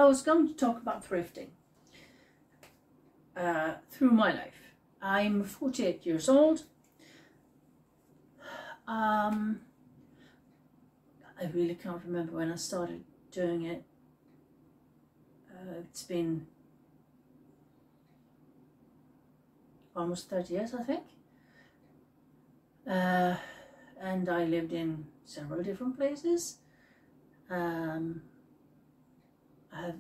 was going to talk about thrifting through my life. I'm 48 years old. I really can't remember when I started doing it. It's been almost 30 years, I think. And I lived in several different places. I have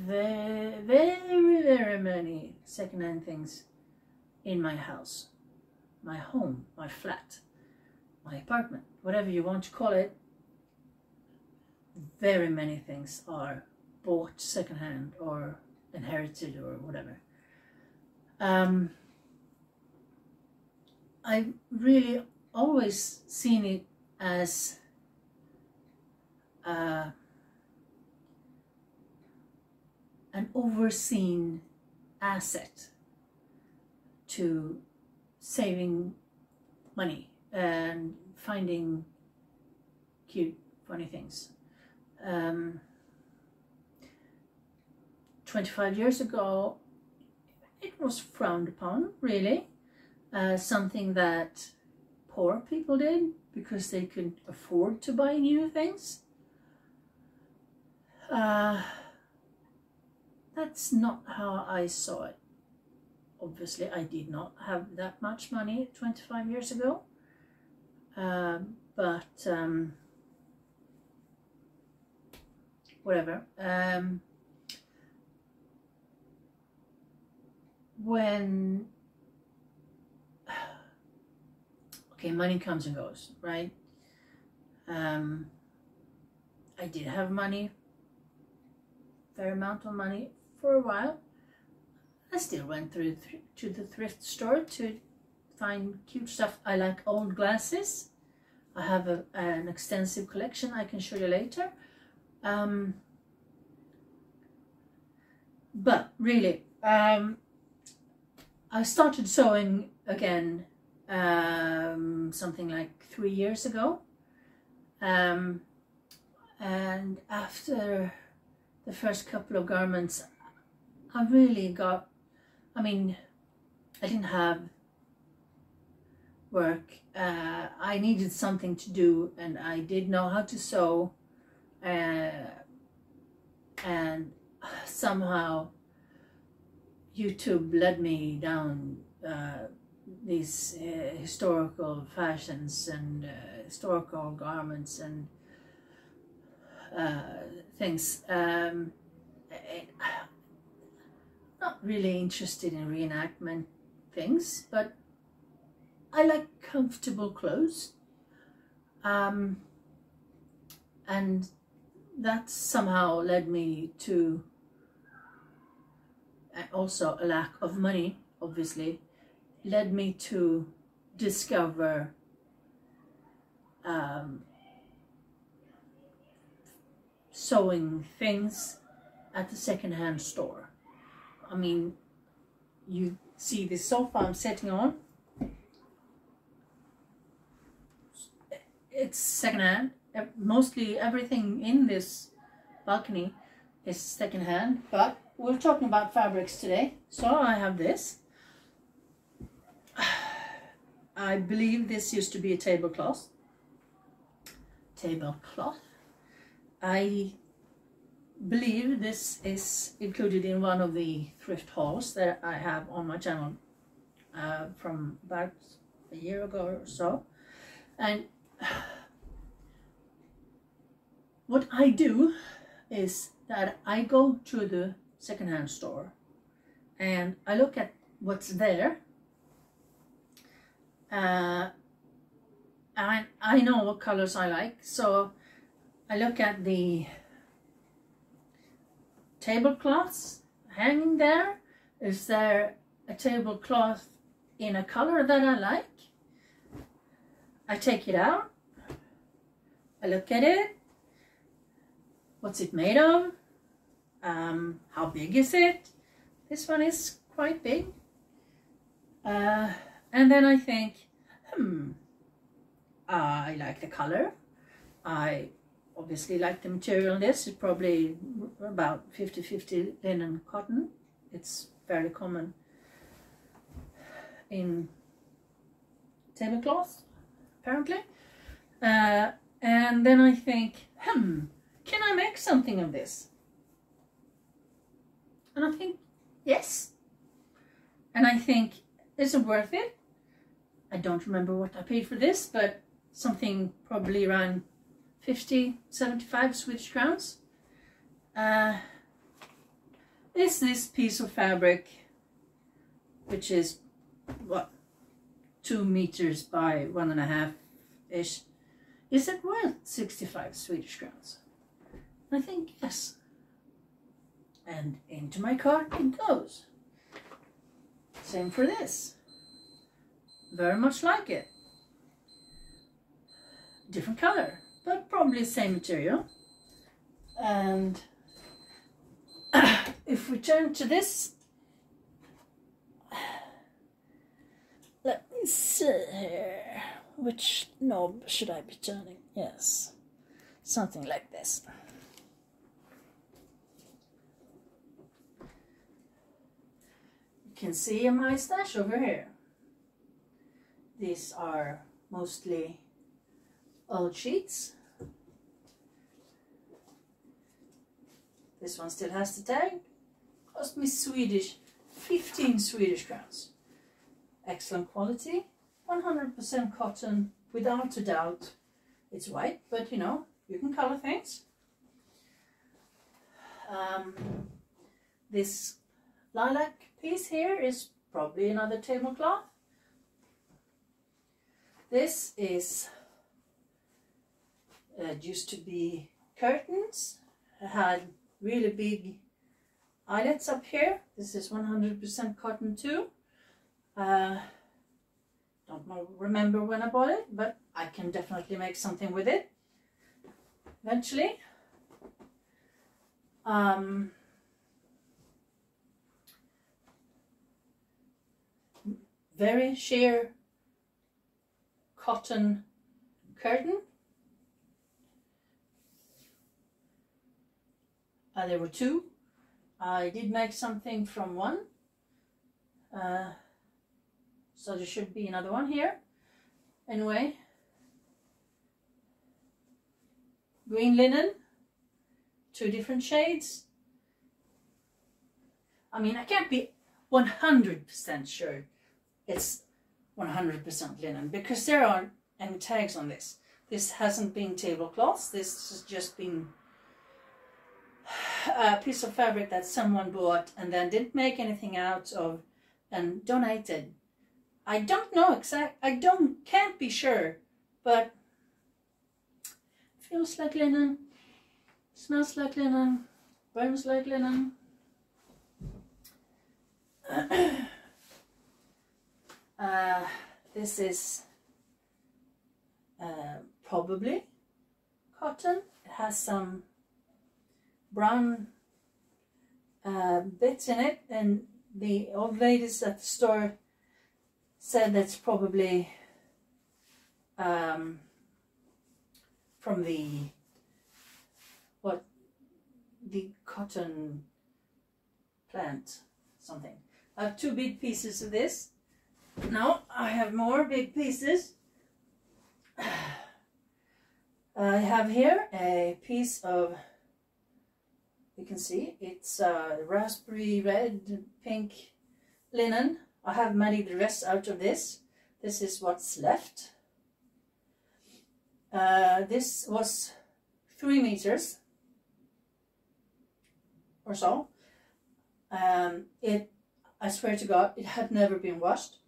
very many secondhand things in my house, my home, my flat, my apartment, whatever you want to call it. Very many things are bought secondhand or inherited or whatever. I've really always seen it as an overseen asset to saving money and finding cute, funny things. 25 years ago, it was frowned upon, really. Something that poor people did because they could afford to buy new things. That's not how I saw it. Obviously, I did not have that much money 25 years ago. But whatever. Okay, money comes and goes, right? I did have money, fair amount of money for a while. I still went to the thrift store to find cute stuff. I like old glasses. I have an extensive collection I can show you later. But really, I started sewing again something like 3 years ago. And after the first couple of garments, I really got, I didn't have work. I needed something to do, and I did know how to sew, and somehow YouTube led me down these historical fashions and historical garments and things. Not really interested in reenactment things, but I like comfortable clothes, and that somehow led me to also a lack of money, obviously, led me to discover sewing things at the second-hand store. You see this sofa I'm sitting on. It's second-hand. Mostly everything in this balcony is second-hand, but we're talking about fabrics today. So I have this. I believe this used to be a tablecloth. I believe this is included in one of the thrift hauls that I have on my channel from about a year ago or so. And what I do is that I go to the secondhand store and I look at what's there. And I know what colors I like, so I look at the tablecloths hanging there. Is there a tablecloth in a color that I like? I take it out, I look at it. What's it made of? How big is it? This one is quite big. And then I think, I like the color. I obviously like the material on this. It's probably about 50-50 linen cotton. It's fairly common in tablecloth, apparently. And then I think, can I make something of this? And I think, yes. And I think, is it worth it? I don't remember what I paid for this, but something probably around 50-75 Swedish crowns. Is this piece of fabric, which is what, 2 meters by 1.5 ish, is it worth 65 Swedish crowns? I think yes. And into my cart it goes. Same for this. Very much like it. Different color, but probably same material. And if we turn to this, let me see here. Which knob should I be turning? Yes, something like this. You can see my stash over here. These are mostly old sheets. This one still has the tag. Cost me 15 Swedish crowns. Excellent quality. 100% cotton, without a doubt. It's white, but you know, you can color things. This lilac piece here is probably another tablecloth. This is used to be curtains. It had really big eyelets up here. This is 100% cotton too. Don't remember when I bought it, but I can definitely make something with it eventually. Very sheer cotton curtain. There were 2. I did make something from one. So there should be another one here. Anyway, green linen, 2 different shades. I mean, I can't be 100% sure it's 100% linen because there aren't any tags on this. This hasn't been tablecloth. This has just been a piece of fabric that someone bought and then didn't make anything out of and donated. I don't know can't be sure, but feels like linen, smells like linen, burns like linen. This is probably cotton. It has some brown bits in it, and the old ladies at the store said that's probably from the cotton plant, something. I have 2 big pieces of this. Now I have more big pieces. I have here a piece of, you can see, it's raspberry red, pink linen. I have made the rest out of this. This is what's left. This was 3 meters or so. I swear to God, it had never been washed.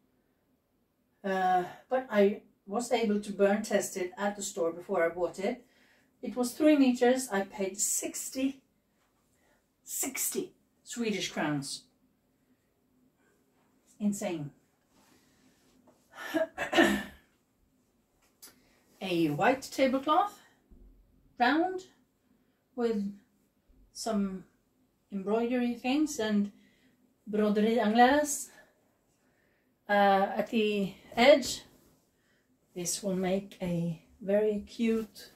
But I was able to burn test it at the store before I bought it. It was 3 meters. I paid 60 Swedish crowns. Insane. A white tablecloth, round, with some embroidery things and broderie anglaise at the edge. This will make a very cute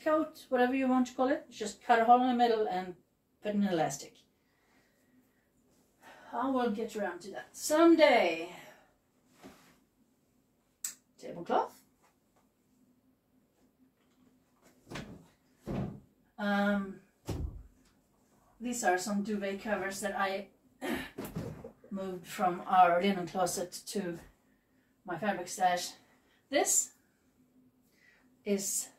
petticoat, whatever you want to call it. Just cut a hole in the middle and put in an elastic. I will get around to that someday. Tablecloth. These are some duvet covers that I moved from our linen closet to my fabric stash. This is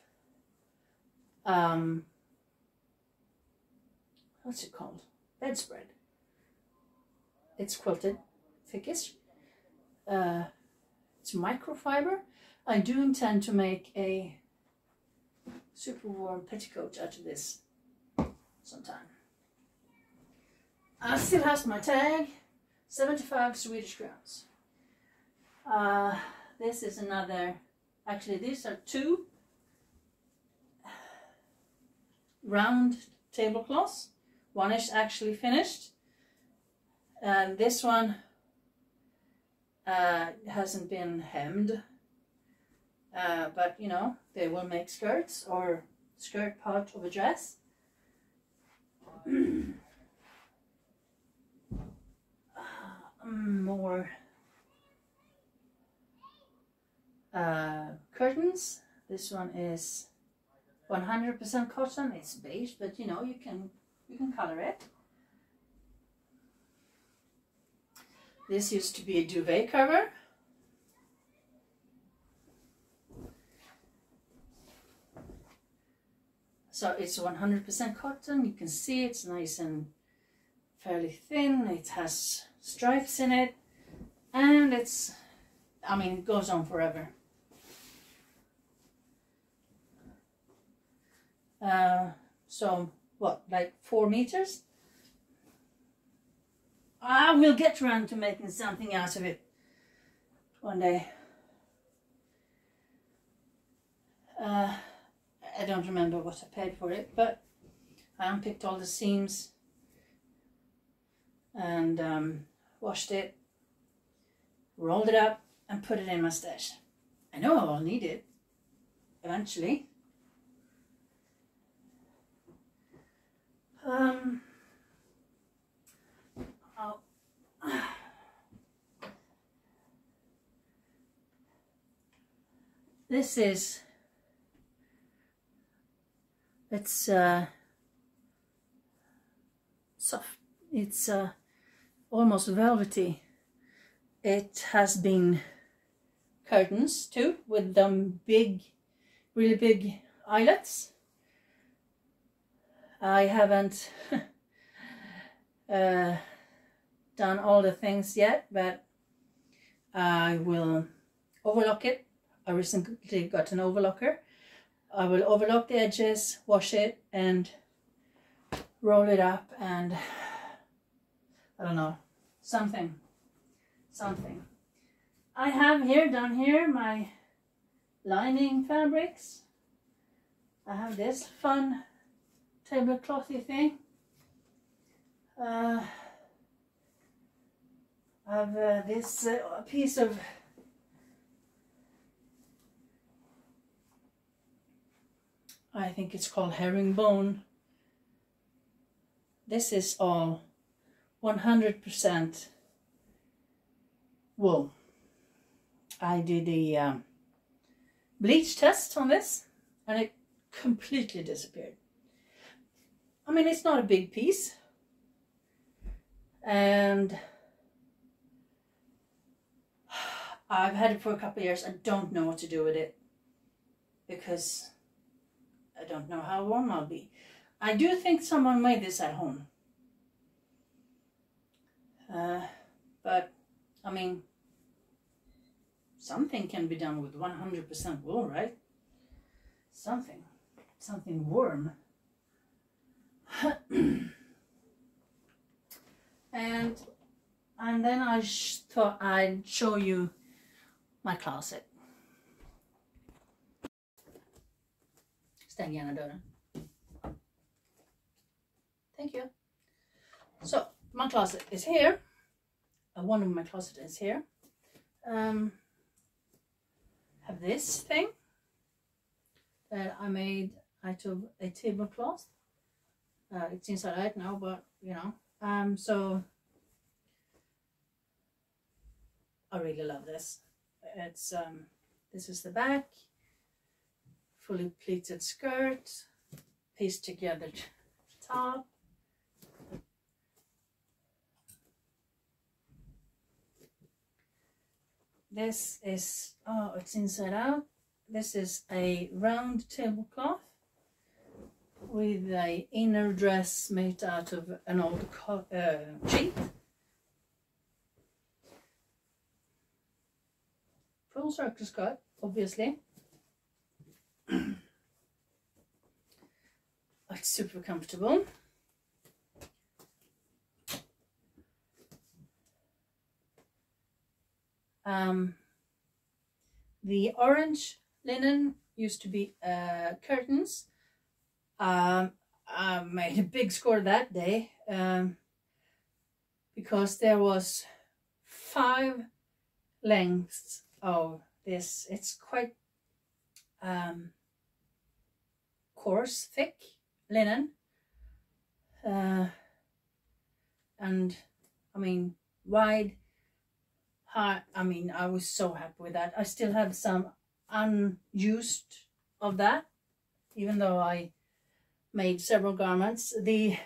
what's it called? Bedspread. It's quilted, thickish. It's microfiber. I do intend to make a super warm petticoat out of this sometime. I still has my tag, 75 Swedish crowns. This is another, actually these are two round tablecloths. One is actually finished, and this one hasn't been hemmed, but you know, they will make skirts or skirt part of a dress. More curtains. This one is 100% cotton. It's beige, but you know, you can color it. This used to be a duvet cover. So it's 100% cotton. You can see it's nice and fairly thin. It has stripes in it, and it's, I mean, it goes on forever. So what, like 4 meters? I will get around to making something out of it one day. I don't remember what I paid for it, but I unpicked all the seams and washed it, rolled it up and put it in my stash. I know I'll need it eventually. This is, it's soft, it's almost velvety. It has been curtains too, with them big, really big eyelets. I haven't done all the things yet, but I will overlock it. I recently got an overlocker. I will overlock the edges, wash it, and roll it up, and I don't know, something. I have here, down here, my lining fabrics. I have this fun tableclothy thing. I have this piece of I think it's called herringbone. This is all 100% wool. I did a bleach test on this and it completely disappeared. I mean, it's not a big piece, and I've had it for a couple of years. I don't know what to do with it because I don't know how warm I'll be. I do think someone made this at home. But, I mean, something can be done with 100% wool, right? Something warm. and then I thought I'd show you my closet. Stäng gärna dörren. Thank you. So my closet is here. One of my closet is here. Have this thing that I made. out of a tablecloth. It's inside out now, but you know, so I really love this. It's this is the back, fully pleated skirt, pieced together top. This is, oh, it's inside out. This is a round tablecloth with a inner dress made out of an old sheet. Full circle skirt, obviously. It's super comfortable. The orange linen used to be curtains. I made a big score that day because there was 5 lengths of this. It's quite coarse, thick linen, and I mean wide. I mean, I was so happy with that. I still have some unused of that, even though I made several garments. The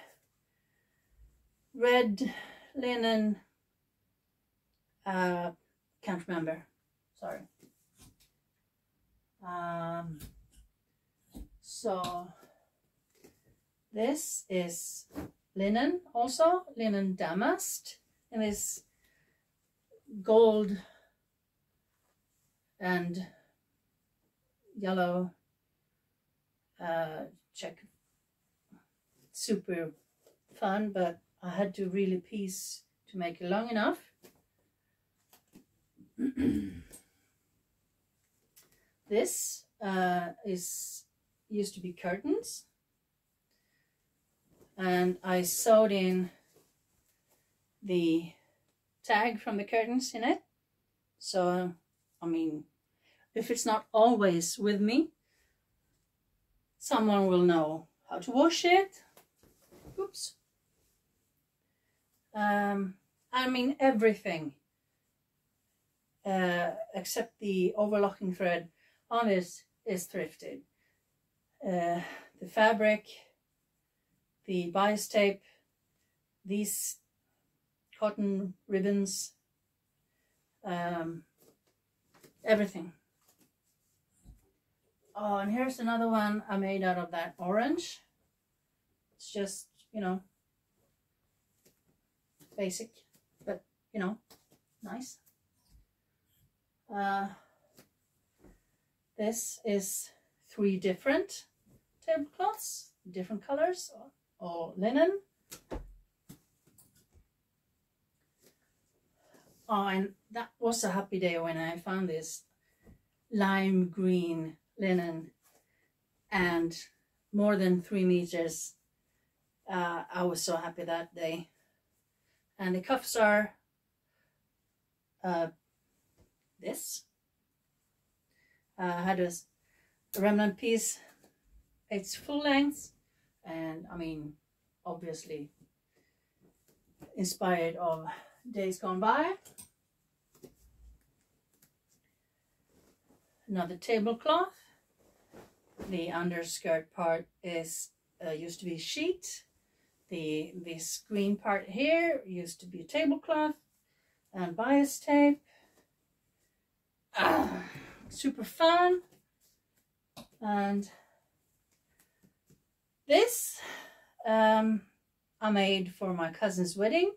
red linen, can't remember, sorry. So this is linen also, linen damask, and this gold and yellow check. Super fun, but I had to really piece to make it long enough. This used to be curtains, and I sewed in the tag from the curtains in it. So I mean, if it's not always with me, someone will know how to wash it. Oops. I mean, everything except the overlocking thread on this is thrifted. The fabric, the bias tape, these cotton ribbons, everything. Oh, and here's another one I made out of that orange. It's just, you know, basic, but you know, nice. This is 3 different tablecloths, different colors, all linen. Oh, and that was a happy day when I found this lime green linen and more than 3 meters. I was so happy that day. And the cuffs are this. I had a remnant piece. It's full length, and I mean, obviously inspired of days gone by. Another tablecloth. The underskirt part is used to be sheet. This green part here used to be a tablecloth and bias tape. Super fun. And this I made for my cousin's wedding.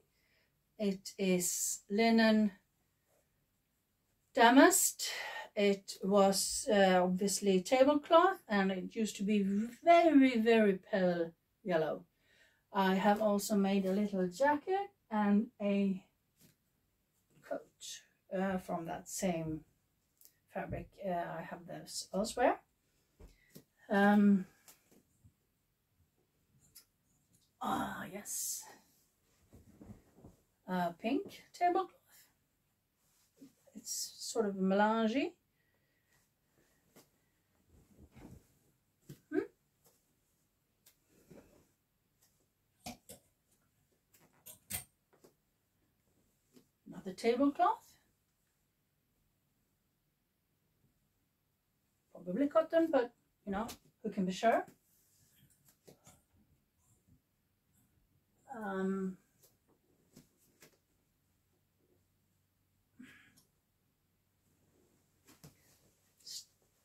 It is linen damask. It was obviously tablecloth, and it used to be very, very pale yellow. I have also made a little jacket and a coat from that same fabric. I have those elsewhere. Yes. Pink tablecloth. It's sort of a melange. of the tablecloth. Probably cotton, but you know, who can be sure?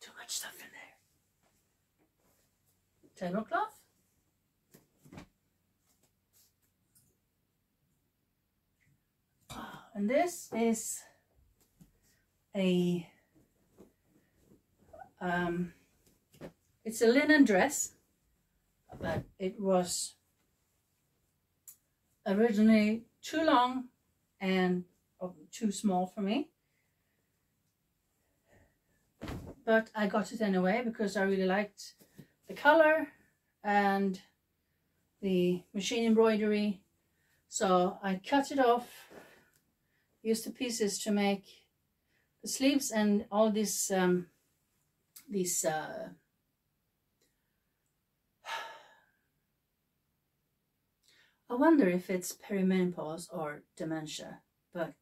Too much stuff in there. Tablecloth. And this is a it's a linen dress, but it was originally too long and too small for me, but I got it anyway because I really liked the color and the machine embroidery. So I cut it off, used the pieces to make the sleeves and all these I wonder if it's perimenopause or dementia, but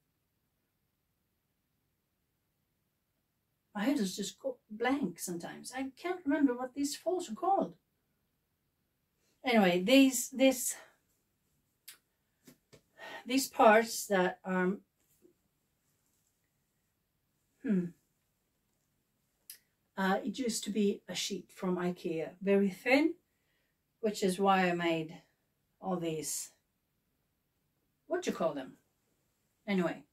my head is just blank sometimes. I can't remember what these folds are called. Anyway, these parts that are it used to be a sheet from IKEA, very thin, which is why I made all these, what do you call them? Anyway.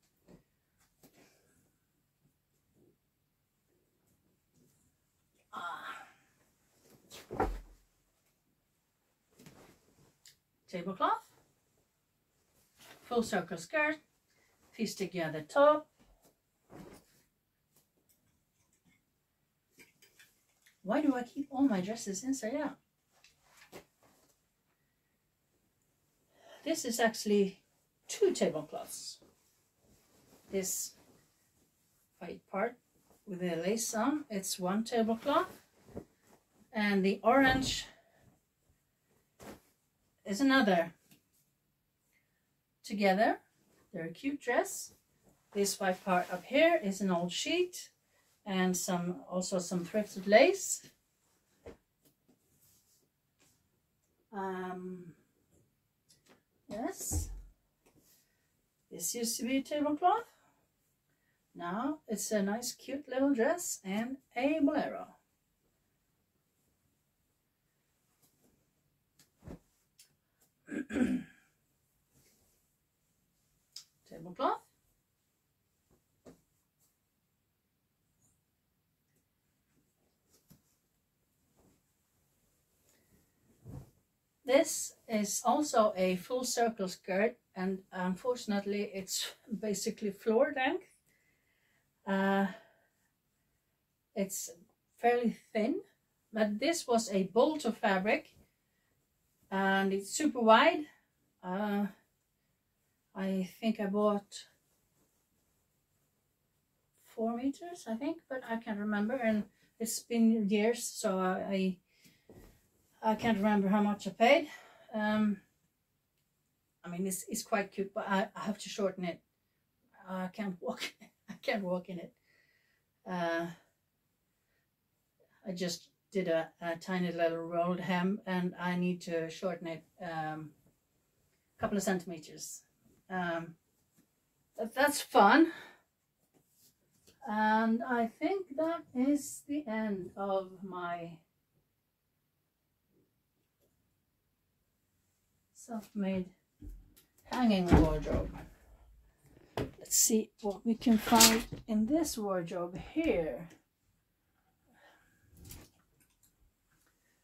Tablecloth, full circle skirt, piece together top. Why do I keep all my dresses inside out? This is actually 2 tablecloths. This white part with the lace on, it's 1 tablecloth, and the orange is another. Together, they're a cute dress. This white part up here is an old sheet and also some thrifted lace. Yes, this used to be a tablecloth. Now it's a nice cute little dress and a bolero. Tablecloth. This is also a full circle skirt, and unfortunately it's basically floor length. It's fairly thin, but this was a bolt of fabric and it's super wide. I think I bought 4 meters, I think, but I can't remember, and it's been years, so I can't remember how much I paid. I mean, it's quite cute, but I have to shorten it. I can't walk. I can't walk in it. I just did a tiny little rolled hem, and I need to shorten it a couple of centimeters. But that's fun. And I think that is the end of my self-made hanging wardrobe. Let's see what we can find in this wardrobe here.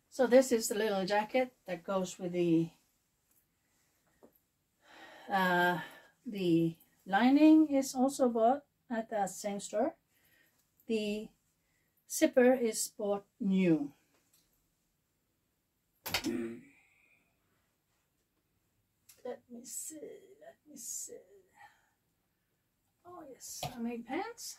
So this is the little jacket that goes with the lining is also bought at that same store. The zipper is bought new. Let me see. Oh yes, I made pants.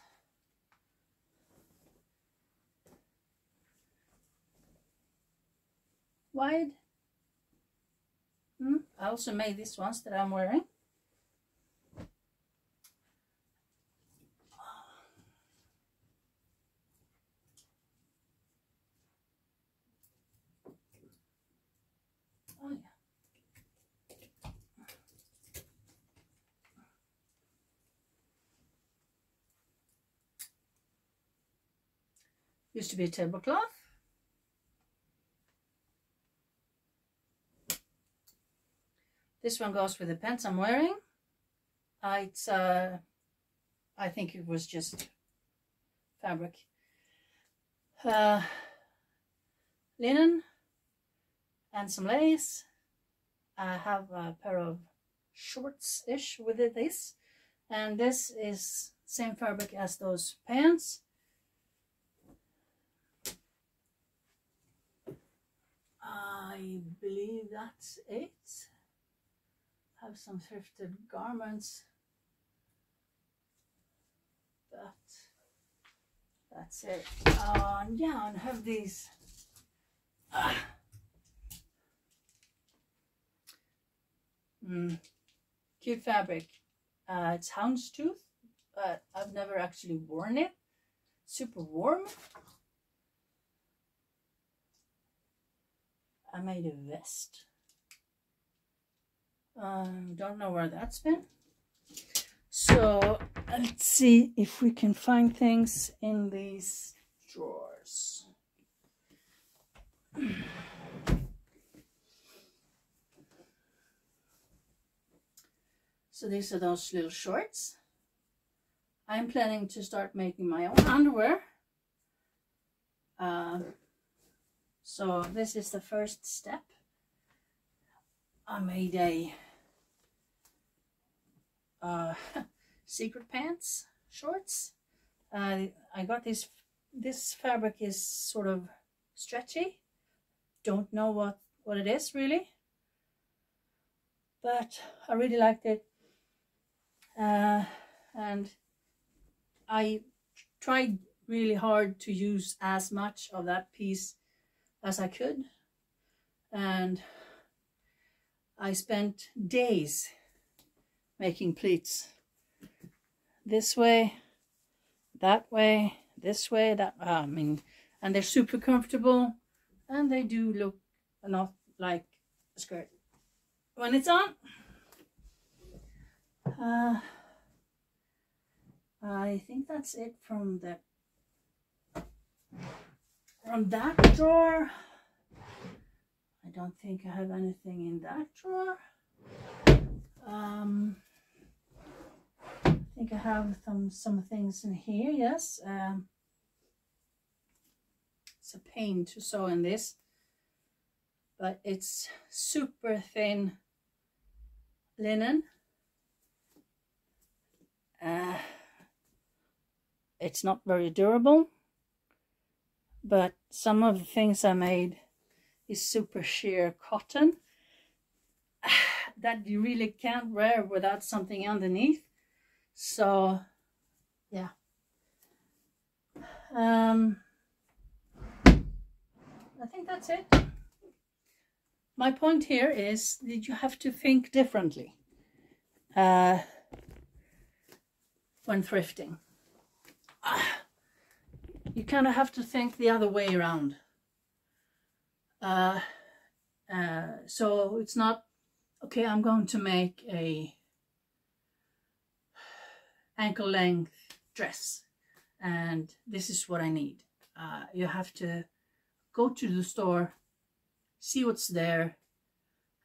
Wide. I also made these ones that I'm wearing. Used to be a tablecloth. This one goes with the pants I'm wearing. It's I think it was just fabric. Linen and some lace. I have a pair of shorts-ish with this, and this is same fabric as those pants. I believe that's it. Have some thrifted garments, but that's it. Yeah, and have these cute fabric. It's houndstooth, but I've never actually worn it. Super warm. I made a vest. Don't know where that's been. So let's see if we can find things in these drawers. So these are those little shorts. I'm planning to start making my own underwear. So this is the first step. I made a secret pants shorts. I got this fabric is sort of stretchy. Don't know what it is really, but I really liked it, and I tried really hard to use as much of that piece as I could, and I spent days making pleats. This way, that way, this way, that, I mean, and they're super comfortable, and they do look not like a skirt when it's on. I think that's it from that drawer. I don't think I have anything in that drawer. I think I have some things in here, yes. It's a pain to sew in this, but it's super thin linen. It's not very durable, but some of the things I made is super sheer cotton that you really can't wear without something underneath. So yeah, I think that's it. My point here is that you have to think differently when thrifting. You kind of have to think the other way around. So it's not, okay, I'm going to make a ankle length dress and this is what I need. You have to go to the store, see what's there,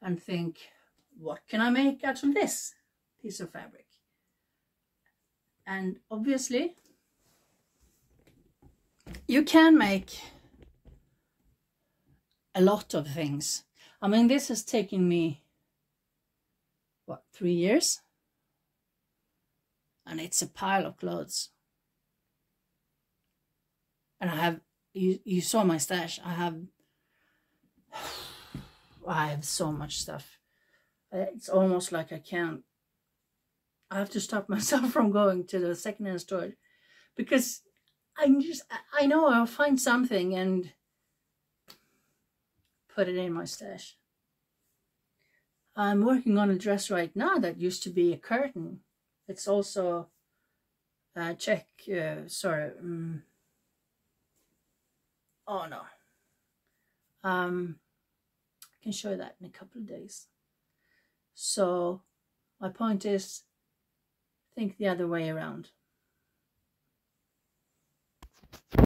and think, what can I make out of this piece of fabric? And obviously you can make a lot of things. I mean, this has taken me, what, 3 years? And it's a pile of clothes. And I have, you saw my stash. I have so much stuff. It's almost like I have to stop myself from going to the secondhand store, because I know I'll find something and put it in my stash. I'm working on a dress right now that used to be a curtain. It's also a check, sorry. Oh no. I can show you that in a couple of days. So my point is, think the other way around.